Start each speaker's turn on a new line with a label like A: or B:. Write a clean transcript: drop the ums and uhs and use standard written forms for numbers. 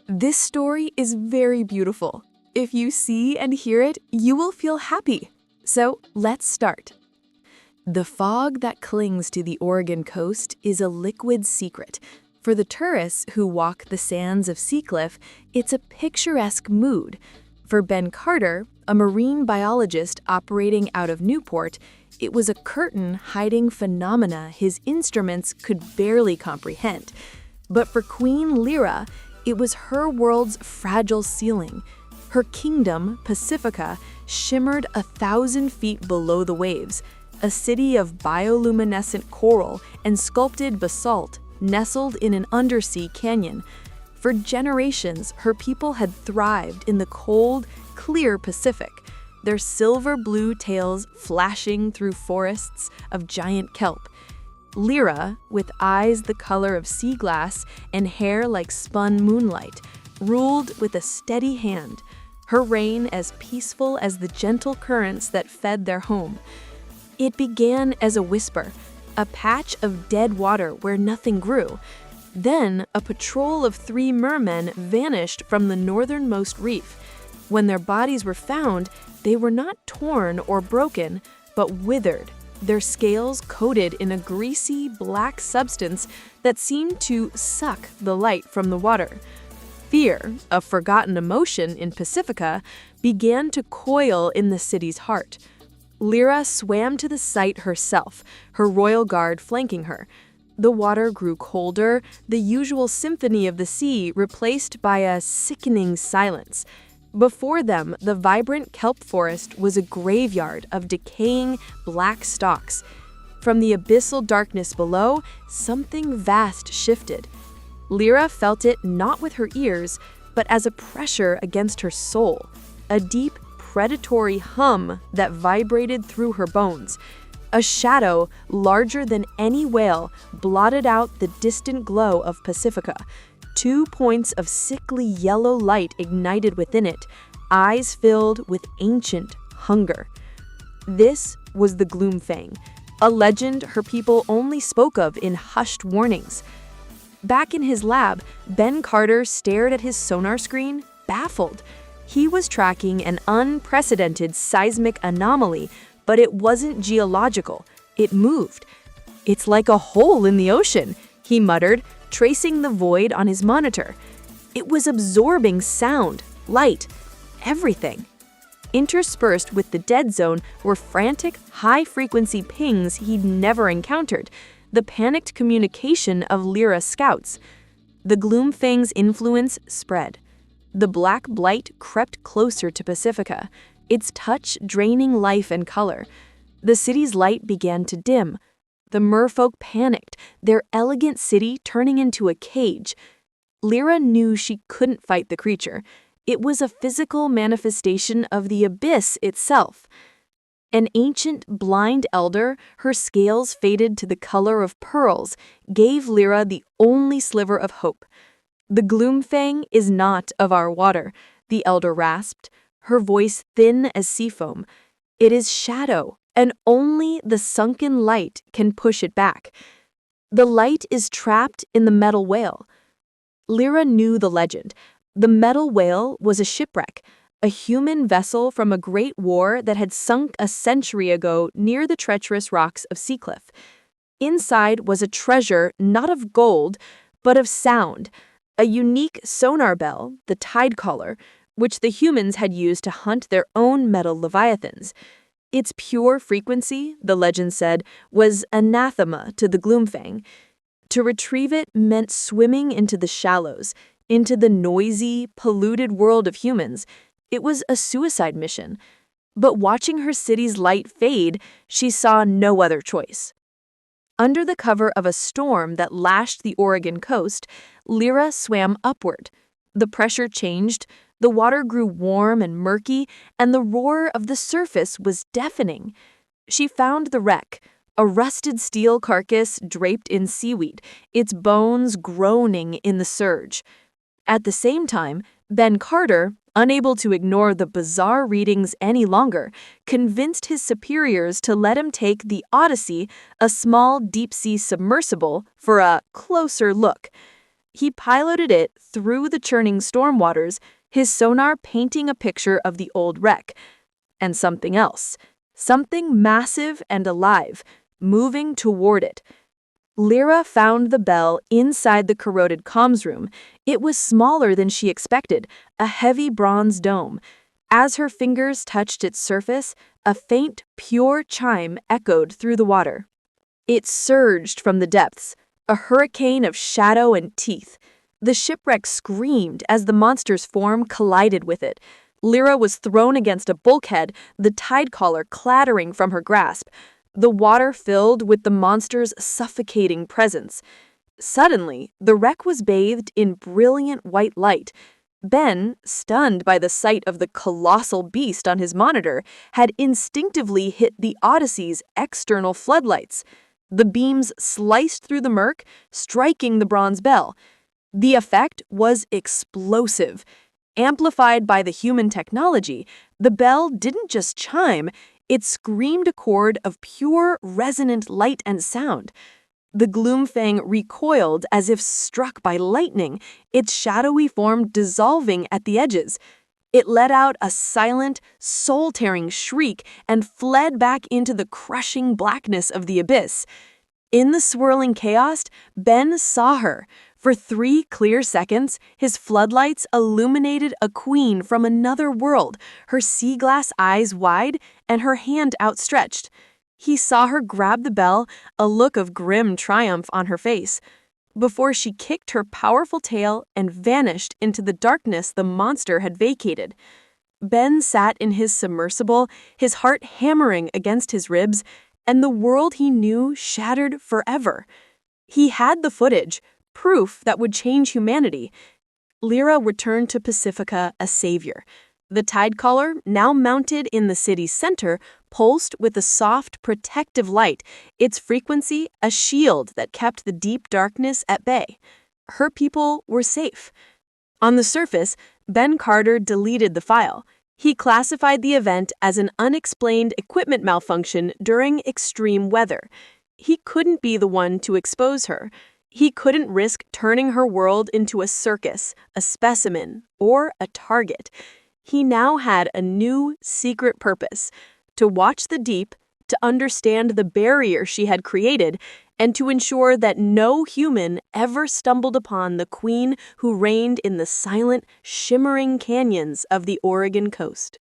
A: This story is very beautiful. If you see and hear it, you will feel happy. So let's start. The fog that clings to the Oregon coast is a liquid secret. For the tourists who walk the sands of Seacliff, it's a picturesque mood. For Ben Carter, a marine biologist operating out of Newport, it was a curtain hiding phenomena his instruments could barely comprehend. But for Queen Lyra, it was her world's fragile ceiling. Her kingdom, Pacifica, shimmered 1,000 feet below the waves, a city of bioluminescent coral and sculpted basalt nestled in an undersea canyon. For generations, her people had thrived in the cold, clear Pacific, their silver-blue tails flashing through forests of giant kelp. Lyra, with eyes the color of sea glass and hair like spun moonlight, ruled with a steady hand, her reign as peaceful as the gentle currents that fed their home. It began as a whisper, a patch of dead water where nothing grew. Then, a patrol of 3 mermen vanished from the northernmost reef. When their bodies were found, they were not torn or broken, but withered, their scales coated in a greasy, black substance that seemed to suck the light from the water. Fear, a forgotten emotion in Pacifica, began to coil in the city's heart. Lyra swam to the site herself, her royal guard flanking her. The water grew colder, the usual symphony of the sea replaced by a sickening silence. Before them, the vibrant kelp forest was a graveyard of decaying black stalks. From the abyssal darkness below, something vast shifted. Lyra felt it not with her ears, but as a pressure against her soul, a deep, predatory hum that vibrated through her bones. A shadow, larger than any whale, blotted out the distant glow of Pacifica. 2 points of sickly yellow light ignited within it, eyes filled with ancient hunger. This was the Gloomfang, a legend her people only spoke of in hushed warnings. Back in his lab, Ben Carter stared at his sonar screen, baffled. He was tracking an unprecedented seismic anomaly, but it wasn't geological. It moved. "It's like a hole in the ocean," he muttered, tracing the void on his monitor. It was absorbing sound, light, everything. Interspersed with the dead zone were frantic, high-frequency pings he'd never encountered, the panicked communication of Lyra scouts. The Gloomfang's influence spread. The black blight crept closer to Pacifica, its touch draining life and color. The city's light began to dim. The merfolk panicked, their elegant city turning into a cage. Lyra knew she couldn't fight the creature. It was a physical manifestation of the abyss itself. An ancient, blind elder, her scales faded to the color of pearls, gave Lyra the only sliver of hope. "The Gloomfang is not of our water," the elder rasped, her voice thin as sea foam. "It is shadow, and only the sunken light can push it back. The light is trapped in the metal whale." Lyra knew the legend. The metal whale was a shipwreck, a human vessel from a great war that had sunk a century ago near the treacherous rocks of Seacliff. Inside was a treasure not of gold, but of sound, a unique sonar bell, the tide caller, which the humans had used to hunt their own metal leviathans. Its pure frequency, the legend said, was anathema to the Gloomfang. To retrieve it meant swimming into the shallows, into the noisy, polluted world of humans. It was a suicide mission. But watching her city's light fade, she saw no other choice. Under the cover of a storm that lashed the Oregon coast, Lyra swam upward. The pressure changed. The water grew warm and murky, and the roar of the surface was deafening. She found the wreck, a rusted steel carcass draped in seaweed, its bones groaning in the surge. At the same time, Ben Carter, unable to ignore the bizarre readings any longer, convinced his superiors to let him take the Odyssey, a small deep-sea submersible, for a closer look. He piloted it through the churning storm waters, his sonar painting a picture of the old wreck. And something else, something massive and alive, moving toward it. Lyra found the bell inside the corroded comms room. It was smaller than she expected, a heavy bronze dome. As her fingers touched its surface, a faint, pure chime echoed through the water. It surged from the depths, a hurricane of shadow and teeth. The shipwreck screamed as the monster's form collided with it. Lyra was thrown against a bulkhead, the tide collar clattering from her grasp. The water filled with the monster's suffocating presence. Suddenly, the wreck was bathed in brilliant white light. Ben, stunned by the sight of the colossal beast on his monitor, had instinctively hit the Odyssey's external floodlights. The beams sliced through the murk, striking the bronze bell. The effect was explosive. Amplified by the human technology, the bell didn't just chime, it screamed a chord of pure, resonant light and sound. The Gloomfang recoiled as if struck by lightning, its shadowy form dissolving at the edges. It let out a silent, soul-tearing shriek and fled back into the crushing blackness of the abyss. In the swirling chaos, Ben saw her. For 3 clear seconds, his floodlights illuminated a queen from another world, her sea glass eyes wide and her hand outstretched. He saw her grab the bell, a look of grim triumph on her face, before she kicked her powerful tail and vanished into the darkness the monster had vacated. Ben sat in his submersible, his heart hammering against his ribs, and the world he knew shattered forever. He had the footage, proof that would change humanity. Lyra returned to Pacifica a savior. The tide collar, now mounted in the city's center, pulsed with a soft, protective light, its frequency a shield that kept the deep darkness at bay. Her people were safe. On the surface, Ben Carter deleted the file. He classified the event as an unexplained equipment malfunction during extreme weather. He couldn't be the one to expose her. He couldn't risk turning her world into a circus, a specimen, or a target. He now had a new, secret purpose: to watch the deep, to understand the barrier she had created, and to ensure that no human ever stumbled upon the queen who reigned in the silent, shimmering canyons of the Oregon coast.